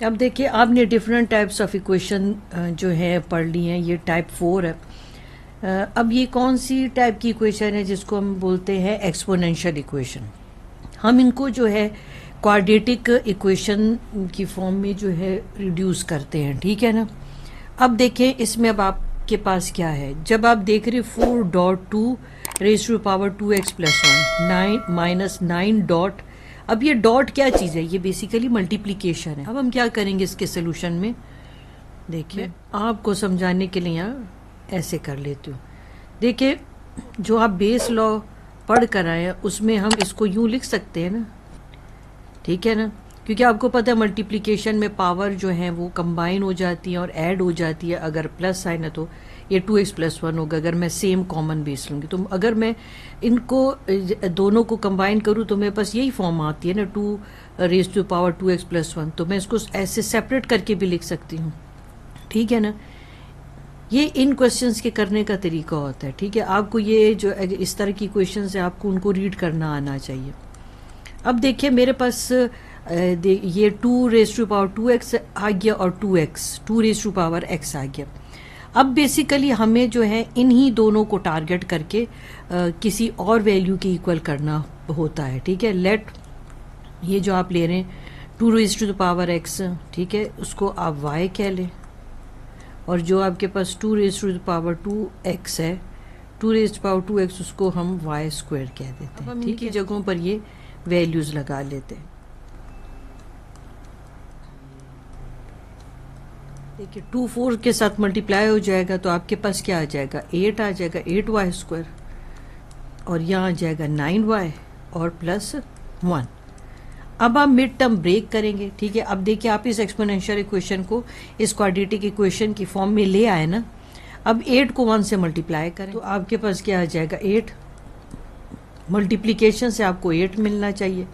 अब देखिए आपने डिफरेंट टाइप्स ऑफ इक्वेशन जो है पढ़ ली हैं, ये टाइप 4 है। अब ये कौन सी टाइप की इक्वेशन है जिसको हम बोलते हैं एक्सपोनेंशियल इक्वेशन। हम इनको जो है क्वाड्रेटिक इक्वेशन की फॉर्म में जो है रिड्यूस करते हैं, ठीक है ना। अब देखें इसमें अब आपके पास क्या है, जब आप देख रहे 4.2 raise to power 2x plus 1 9 -9 dot. अब ये डॉट क्या चीज़ है, ये बेसिकली मल्टीप्लिकेशन है। अब हम क्या करेंगे इसके सोल्यूशन में, देखिए आपको समझाने के लिए यहाँ ऐसे कर लेती हूँ। देखिए जो आप बेस लॉ पढ़ कर आए हैं उसमें हम इसको यूँ लिख सकते हैं ना, ठीक है ना, क्योंकि आपको पता है मल्टीप्लिकेशन में पावर जो है वो कंबाइन हो जाती है और ऐड हो जाती है। अगर प्लस साइन है तो ये 2x प्लस 1 होगा अगर मैं सेम कॉमन बेस लूँगी। तो अगर मैं इनको दोनों को कंबाइन करूँ तो मेरे पास यही फॉर्म आती है ना, 2 raise to power 2x plus 1। तो मैं इसको ऐसे सेपरेट करके भी लिख सकती हूँ, ठीक है ना। ये इन क्वेश्चंस के करने का तरीका होता है, ठीक है। आपको ये जो इस तरह की क्वेश्चंस है आपको उनको रीड करना आना चाहिए। अब देखिए मेरे पास ये 2 रेज़ टू पावर 2x आ गया और 2 रेज़ टू पावर x आ गया। अब बेसिकली हमें जो है इन्हीं दोनों को टारगेट करके किसी और वैल्यू के इक्वल करना होता है, ठीक है। लेट ये जो आप ले रहे हैं 2 रेज़ टू पावर x, ठीक है, उसको आप y कह लें, और जो आपके पास 2 रेज़ टू पावर 2x है, 2 रेज़ टू पावर 2x उसको हम y स्क्वायर कह देते हैं, ठीक है। जगहों पर ये वैल्यूज लगा लेते हैं। देखिए 2 4 के साथ मल्टीप्लाई हो जाएगा तो आपके पास क्या आ जाएगा, 8 आ जाएगा, 8y स्क्वायर, और यहाँ आ जाएगा 9y और प्लस 1। अब आप मिड टर्म ब्रेक करेंगे, ठीक है। अब देखिए आप इस एक्सपोनेंशियल इक्वेशन को इस क्वाड्रेटिक इक्वेशन की फॉर्म में ले आए ना। अब 8 को 1 से मल्टीप्लाई करें तो आपके पास क्या आ जाएगा, 8। मल्टीप्लिकेशन से आपको 8 मिलना चाहिए,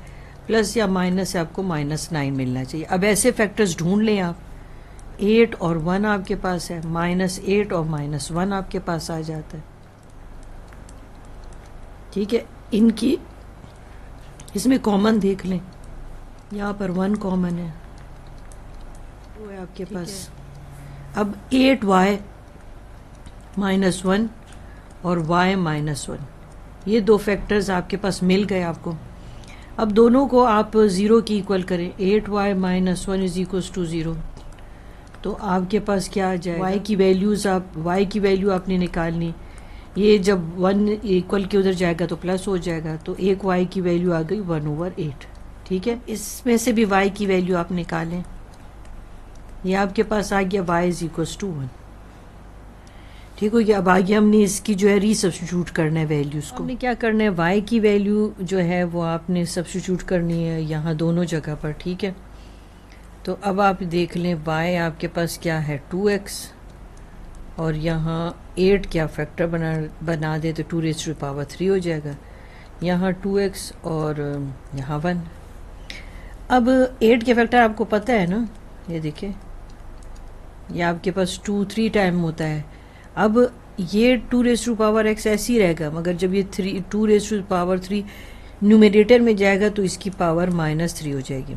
प्लस या माइनस से आपको -9 मिलना चाहिए। अब ऐसे फैक्टर्स ढूंढ लें आप, 8 और 1 आपके पास है, -8 और -1 आपके पास आ जाता है, ठीक है। इनकी इसमें कॉमन देख लें, यहाँ पर 1 कॉमन है, वो है आपके पास। अब 8y -1 और y -1, ये दो फैक्टर्स आपके पास मिल गए आपको। अब दोनों को आप 0 की इक्वल करें, 8y -1 इज इक्वल्स टू 0, तो आपके पास क्या आ जाएगा, y की वैल्यूज़ y की वैल्यू आपने निकालनी। ये जब 1 इक्वल के उधर जाएगा तो प्लस हो जाएगा, तो एक y की वैल्यू आ गई 1/8, ठीक है। इसमें से भी y की वैल्यू आप निकालें, ये आपके पास आ गया y इज इक्वल्स टू 1, ठीक हो गया। अब आगे हमने इसकी जो है रीसब्स्टिट्यूट करना है वैल्यूज़ को। हमने क्या करना है, y की वैल्यू जो है वो आपने सब्स्टिट्यूट करनी है यहाँ दोनों जगह पर, ठीक है। तो अब आप देख लें y आपके पास क्या है 2x, और यहाँ 8 क्या फैक्टर बना दे तो 2 रेज़ टू पावर 3 हो जाएगा, यहाँ 2x और यहाँ 1। अब 8 के फैक्टर आपको पता है ना, ये देखिए ये आपके पास 2 3 टाइम होता है। अब ये 2 रेज़ टू पावर x ऐसे ही रहेगा, मगर जब ये 2 रेज़ टू पावर 3 न्यूमरेटर में जाएगा तो इसकी पावर -3 हो जाएगी।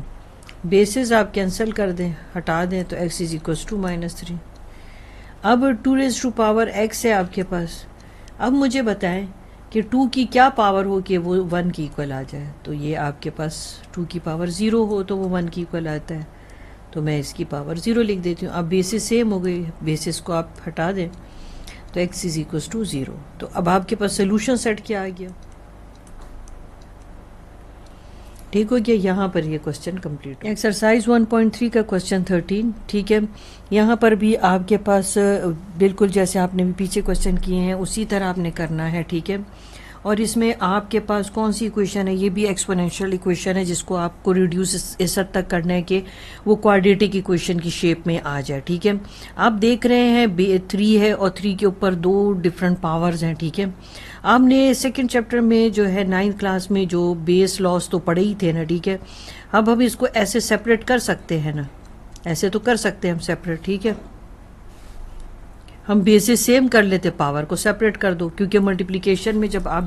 बेसिस आप कैंसिल कर दें, हटा दें, तो x इज इक्वल्स टू -3। अब 2 रेज़ टू पावर x है आपके पास। अब मुझे बताएं कि 2 की क्या पावर हो कि वो 1 की इक्वल आ जाए। तो ये आपके पास 2 की पावर 0 हो तो वो 1 की इक्वल आता है, तो मैं इसकी पावर 0 लिख देती हूँ। अब बेसिस सेम हो गई, बेसिस को आप हटा दें तो x इज इक्वल्स टू 0। तो अब आपके पास सोल्यूशन सेट क्या आ गया, ठीक हो गया। यहाँ पर ये क्वेश्चन कंप्लीट। एक्सरसाइज 1.3 का क्वेश्चन 13, ठीक है। यहाँ पर भी आपके पास बिल्कुल जैसे आपने भी पीछे क्वेश्चन किए हैं उसी तरह आपने करना है, ठीक है। और इसमें आपके पास कौन सी इक्वेशन है, ये भी एक्सपोनेंशियल इक्वेशन है जिसको आपको रिड्यूस इस हद तक करना है कि वो क्वाड्रेटिक इक्वेशन की शेप में आ जाए, ठीक है। आप देख रहे हैं 3 है और 3 के ऊपर 2 डिफरेंट पावर्स हैं, ठीक है। आपने सेकंड चैप्टर में जो है 9th क्लास में जो बेस लॉस तो पढ़े ही थे ना, ठीक है। अब हम इसको ऐसे सेपरेट कर सकते हैं ना, ऐसे तो कर सकते हैं हम सेपरेट, ठीक है। हम बेसिस सेम कर लेते, पावर को सेपरेट कर दो, क्योंकि मल्टीप्लिकेशन में जब आप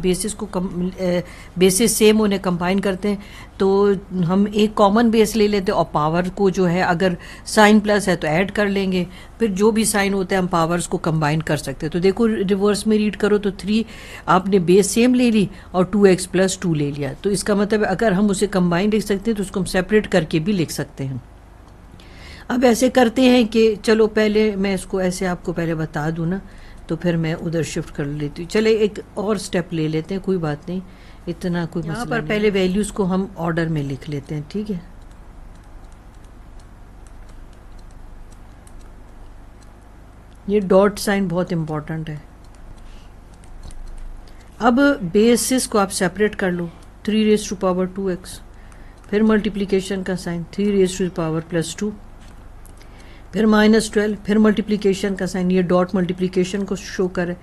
बेसिस सेम उन्हें कंबाइन करते हैं तो हम एक कॉमन बेस ले लेते हैं और पावर को जो है अगर साइन प्लस है तो ऐड कर लेंगे, फिर जो भी साइन होता है हम पावर्स को कंबाइन कर सकते हैं। तो देखो रिवर्स में रीड करो तो 3 आपने बेस सेम ले ली और 2x + 2 ले लिया, तो इसका मतलब अगर हम उसे कंबाइन लिख सकते हैं तो उसको हम सेपरेट करके भी लिख सकते हैं। अब ऐसे करते हैं कि चलो पहले मैं इसको ऐसे आपको पहले बता दूं ना, तो फिर मैं उधर शिफ्ट कर लेती हूँ। चले एक और स्टेप ले लेते हैं, कोई बात नहीं, इतना कोई मसला नहीं। यहाँ पर पहले वैल्यूज़ को हम ऑर्डर में लिख लेते हैं, ठीक है। ये डॉट साइन बहुत इंपॉर्टेंट है। अब बेसिस को आप सेपरेट कर लो, 3⁻²x, फिर मल्टीप्लिकेशन का साइन 3⁻² फिर -12, फिर मल्टीप्लिकेशन का साइन, ये डॉट मल्टीप्लिकेशन को शो करे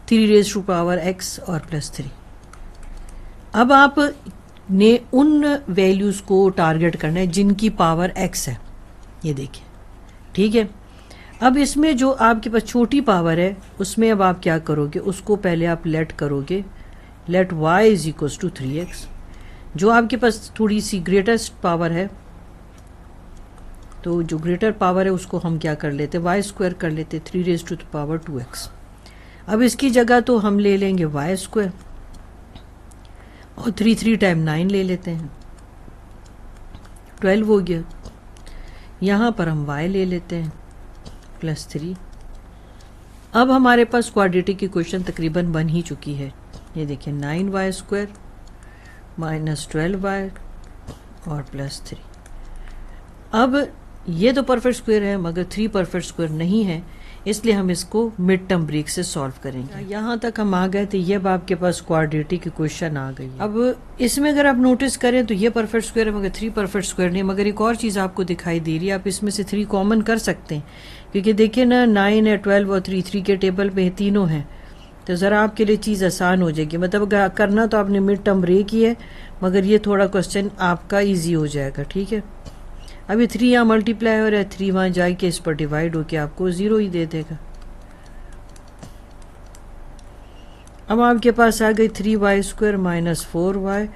3⁻x और +3। अब आप ने उन वैल्यूज़ को टारगेट करना है जिनकी पावर x है, ये देखिए, ठीक है। अब इसमें जो आपके पास छोटी पावर है उसमें अब आप क्या करोगे, उसको पहले आप लेट करोगे, लेट y = 3x। जो आपके पास थोड़ी सी ग्रेटेस्ट पावर है, तो जो ग्रेटर पावर है उसको हम क्या कर लेते, y² कर लेते, 3⁻²x। अब इसकी जगह तो हम ले लेंगे y² और 3 टाइम 9 ले लेते हैं, 12 हो गया। यहाँ पर हम y ले लेते हैं +3। अब हमारे पास क्वाड्रेटिक इक्वेशन तकरीबन बन ही चुकी है। ये देखिए 9y² -12y और +3। अब ये तो परफेक्ट स्क्वायर है मगर 3 परफेक्ट स्क्वायर नहीं है, इसलिए हम इसको मिड टर्म ब्रेक से सॉल्व करेंगे। यहाँ तक हम आ गए थे, ये अब आपके पास क्वाड्रेटिक इक्वेशन आ गई है। अब इसमें अगर आप नोटिस करें तो ये परफेक्ट स्क्वायर है मगर 3 परफेक्ट स्क्वायर नहीं, मगर एक और चीज़ आपको दिखाई दे रही है, आप इसमें से 3 कॉमन कर सकते हैं, क्योंकि देखिए ना 9 है, 12 और 3 के टेबल पे तीनों हैं, तो ज़रा आपके लिए चीज़ आसान हो जाएगी। मतलब करना तो आपने मिड टर्म ब्रेक ही है, मगर ये थोड़ा क्वेश्चन आपका ईजी हो जाएगा, ठीक है। अभी 3 यहाँ मल्टीप्लाई हो रहा है, 3 वहाँ जाके इस पर डिवाइड होके आपको 0 ही दे देगा। अब आपके पास आ गई 3y² - 4y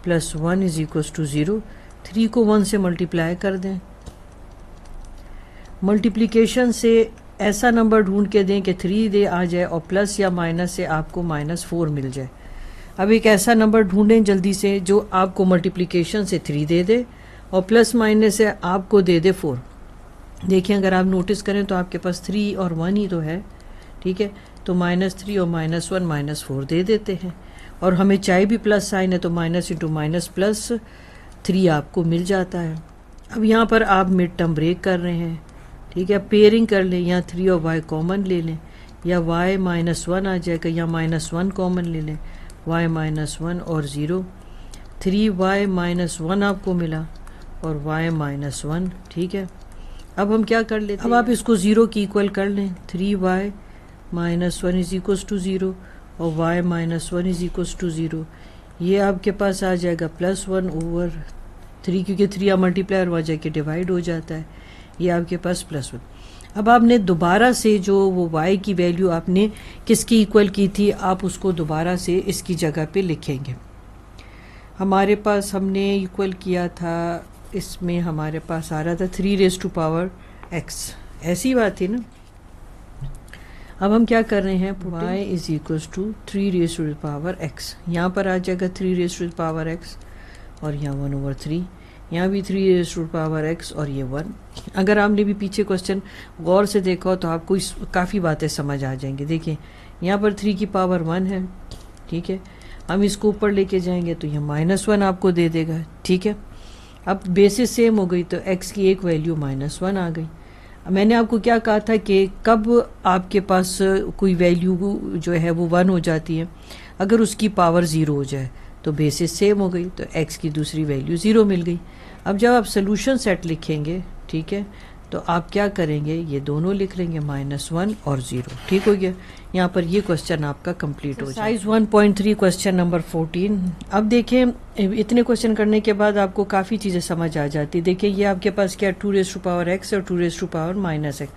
+ 1 = 0। 3 को 1 से मल्टीप्लाई कर दें, मल्टीप्लिकेशन से ऐसा नंबर ढूंढ के दें कि 3 दे आ जाए और प्लस या माइनस से आपको -4 मिल जाए। अब एक ऐसा नंबर ढूंढें जल्दी से जो आपको मल्टीप्लिकेशन से 3 दे दे और प्लस माइनस से आपको दे दे 4। देखिए अगर आप नोटिस करें तो आपके पास 3 और 1 ही तो है, ठीक है, तो -3 और -1 -4 दे देते हैं, और हमें चाहे भी प्लस साइन है तो माइनस इंटू माइनस प्लस 3 आपको मिल जाता है। अब यहाँ पर आप मिड टर्म ब्रेक कर रहे हैं, ठीक है, पेयरिंग कर लें, यहाँ 3 और y कॉमन ले लें, या y -1 आ जाएगा, या -1 कॉमन ले लें, y -1 और 0, 3y -1 आपको मिला और y -1, ठीक है। अब हम क्या कर लेते हैं, अब आप इसको 0 की इक्वल कर लें, 3y -1 = 0 और y -1 = 0। ये आपके पास आ जाएगा +1/3, क्योंकि 3 मल्टीप्लाई और वहाँ जाके डिवाइड हो जाता है, ये आपके पास +1। अब आपने दोबारा से जो वो y की वैल्यू आपने किसकी इक्वल की थी, आप उसको दोबारा से इसकी जगह पे लिखेंगे। हमारे पास हमने इक्वल किया था, इसमें हमारे पास आ रहा था 3⁻x, ऐसी बात थी ना। अब हम क्या कर रहे हैं, y = 3⁻x, यहाँ पर आ जाएगा 3⁻x और यहाँ 1/3, यहाँ भी 3⁻x और ये 1। अगर आपने भी पीछे क्वेश्चन गौर से देखा हो तो आपको काफ़ी बातें समझ आ जाएंगी। देखिए यहाँ पर 3 की पावर 1 है, ठीक है, हम इसको ऊपर लेके जाएंगे तो ये -1 आपको दे देगा, ठीक है। अब बेसिस सेम हो गई तो x की एक वैल्यू -1 आ गई। मैंने आपको क्या कहा था कि कब आपके पास कोई वैल्यू जो है वो 1 हो जाती है, अगर उसकी पावर 0 हो जाए तो बेसिस सेम हो गई, तो x की दूसरी वैल्यू 0 मिल गई। अब जब आप सोल्यूशन सेट लिखेंगे, ठीक है, तो आप क्या करेंगे, ये दोनों लिख लेंगे -1 और 0, ठीक हो गया। यहाँ पर ये क्वेश्चन आपका कंप्लीट हो जाए। Exercise 1.3 question number 14। अब देखें इतने क्वेश्चन करने के बाद आपको काफ़ी चीज़ें समझ आ जाती। देखिए ये आपके पास क्या 2⁻x और 2⁻−x,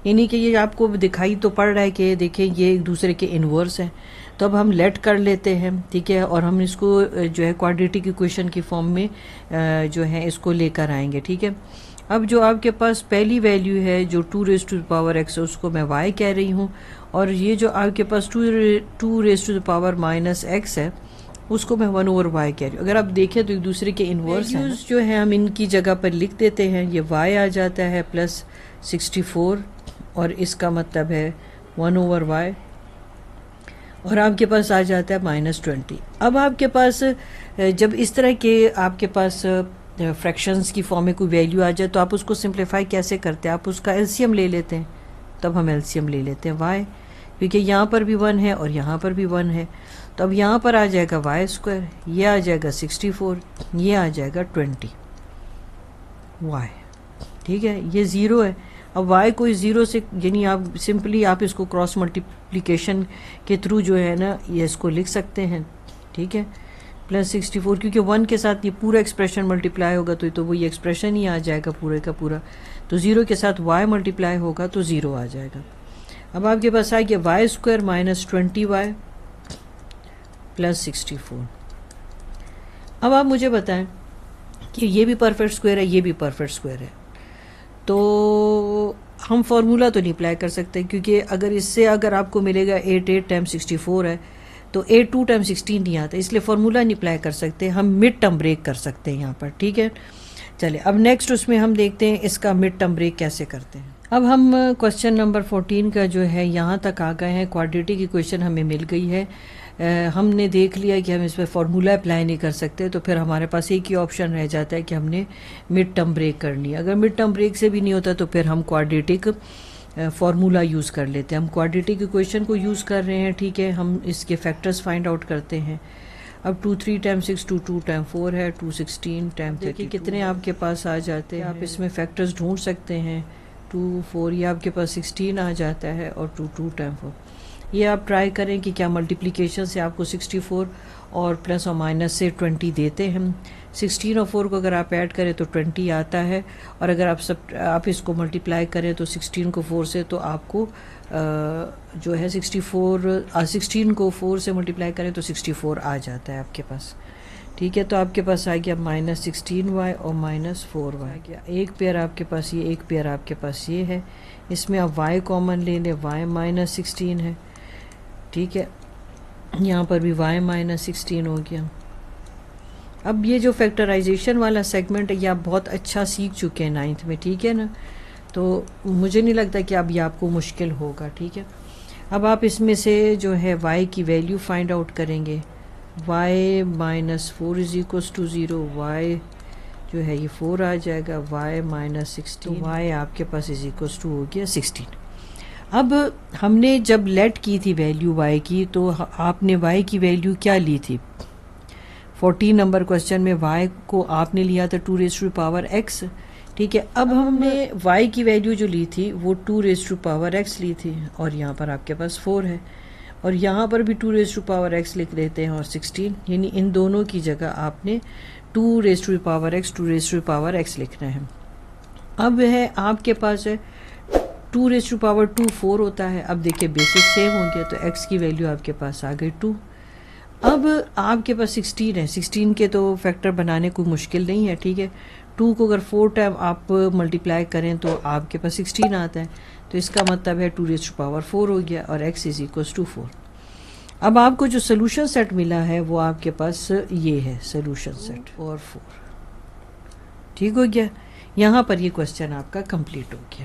यानी कि ये आपको दिखाई तो पड़ रहा है कि देखें ये एक दूसरे के इन्वर्स हैं। तो अब हम लेट कर लेते हैं, ठीक है, और हम इसको जो है क्वाड्रेटिक इक्वेशन की फॉर्म में जो है इसको लेकर आएंगे, ठीक है। अब जो आपके पास पहली वैल्यू है जो 2 raise to the power x, उसको मैं y कह रही हूँ, और ये जो आपके पास 2 raise to the power minus x है उसको मैं 1 ओवर y कह रही हूँ। अगर आप देखें तो एक दूसरे के इन्वर्स हैं जो है, हम इनकी जगह पर लिख देते हैं। ये y आ जाता है प्लस 64 और इसका मतलब है 1 ओवर y, और आपके पास आ जाता है माइनस 20। अब आपके पास जब इस तरह के आपके पास फ्रैक्शंस की फॉर्म में कोई वैल्यू आ जाए तो आप उसको सिंप्लीफाई कैसे करते हैं? आप उसका एलसीएम ले लेते हैं। तब हम एलसीएम ले लेते हैं y, क्योंकि यहाँ पर भी 1 है और यहाँ पर भी 1 है। तो अब यहाँ पर आ जाएगा y स्क्वायर, ये आ जाएगा 64, ये आ जाएगा 20 y, ठीक है। ये 0 है। अब y को इस 0 से, यानी आप सिंपली आप इसको क्रॉस मल्टीप्लिकेशन के थ्रू जो है ना ये इसको लिख सकते हैं, ठीक है, प्लस 64, क्योंकि 1 के साथ ये पूरा एक्सप्रेशन मल्टीप्लाई होगा तो वही एक्सप्रेशन ही आ जाएगा पूरे का पूरा। तो 0 के साथ y मल्टीप्लाई होगा तो 0 आ जाएगा। अब आपके पास आ गया y square minus 20y plus 64। अब आप मुझे बताएं कि ये भी परफेक्ट स्क्वायर है, ये भी परफेक्ट स्क्वायर है, तो हम फार्मूला तो नहीं अप्लाई कर सकते, क्योंकि अगर आपको मिलेगा 8 टाइम्स 64 है तो 8 2 टाइम्स 16 नहीं आता, इसलिए फार्मूला नहीं अप्लाई कर सकते। हम मिड टर्म ब्रेक कर सकते हैं यहाँ पर, ठीक है। चलिए अब नेक्स्ट उसमें हम देखते हैं इसका मिड टर्म ब्रेक कैसे करते हैं। अब हम क्वेश्चन नंबर 14 का जो है यहाँ तक आ गए हैं। क्वाड्रेटिक इक्वेशन हमें मिल गई है। हमने देख लिया कि हम इस पर फार्मूला अप्लाई नहीं कर सकते, तो फिर हमारे पास एक ही ऑप्शन रह जाता है कि हमने मिड टर्म ब्रेक करनी है। अगर मिड टर्म ब्रेक से भी नहीं होता तो फिर हम क्वाड्रेटिक फार्मूला यूज़ कर लेते हैं। हम क्वाड्रेटिक इक्वेशन को यूज़ कर रहे हैं, ठीक है। हम इसके फैक्टर्स फाइंड आउट करते हैं। अब 2 3 टाइम 6 2 2 टाइम 4 है, 2 16 टाइम 32 कितने आपके पास आ जाते हैं। आप इसमें फैक्टर्स ढूंढ सकते हैं। 2 4 ये आपके पास 16 आ जाता है, और 2 2 टाइम 4। ये आप ट्राई करें कि क्या मल्टीप्लिकेशन से आपको 64 और प्लस और माइनस से 20 देते हैं। 16 और 4 को अगर आप ऐड करें तो 20 आता है, और अगर आप इसको मल्टीप्लाई करें तो 16 को 4 से तो आपको जो है 16 को 4 से मल्टीप्लाई करें तो 64 आ जाता है आपके पास, ठीक है। तो आपके पास आ गया माइनस 16y और माइनस 4y आ गया। एक पेयर आपके पास ये, एक पेयर आपके पास ये है। इसमें आप y कॉमन ले लें, y माइनस 16 है, ठीक है। यहाँ पर भी y माइनस 16 हो गया। अब ये जो फैक्टराइजेशन वाला सेगमेंट है ये आप बहुत अच्छा सीख चुके हैं 9th में, ठीक है ना। तो मुझे नहीं लगता कि अब ये आपको मुश्किल होगा, ठीक है। अब आप इसमें से जो है y की वैल्यू फाइंड आउट करेंगे। y minus 4 is equals to 0, y जो है ये 4 आ जाएगा, y माइनस 16, y आपके पास इज इक्वल्स टू हो गया 16। अब हमने जब लेट की थी वैल्यू y की, तो आपने y की वैल्यू क्या ली थी? 14 नंबर क्वेश्चन में y को आपने लिया था 2 रेज़ टू पावर x, ठीक है। अब हमने y की वैल्यू जो ली थी वो 2 रेज़ टू पावर x ली थी, और यहाँ पर आपके पास 4 है, और यहाँ पर भी 2 रेज़ टू पावर x लिख लेते हैं और 16, यानी इन दोनों की जगह आपने 2 raise to power x 2 raise to power x लिखना है। अब है आपके पास है 2 रेज़ टू पावर 2 4 होता है। अब देखिए बेसिस सेम हो गया, तो x की वैल्यू आपके पास आ गई 2। अब आपके पास 16 है, 16 के तो फैक्टर बनाने कोई मुश्किल नहीं है, ठीक है। 2 को अगर 4 टाइम आप मल्टीप्लाई करें तो आपके पास 16 आता है, तो इसका मतलब है 2 रेज़ टू पावर 4 हो गया, और x इज इक्वल्स टू 4। अब आपको जो सोल्यूशन सेट मिला है वो आपके पास ये है, सोल्यूशन सेट और 4, ठीक हो गया। यहाँ पर ये क्वेश्चन आपका कंप्लीट हो गया।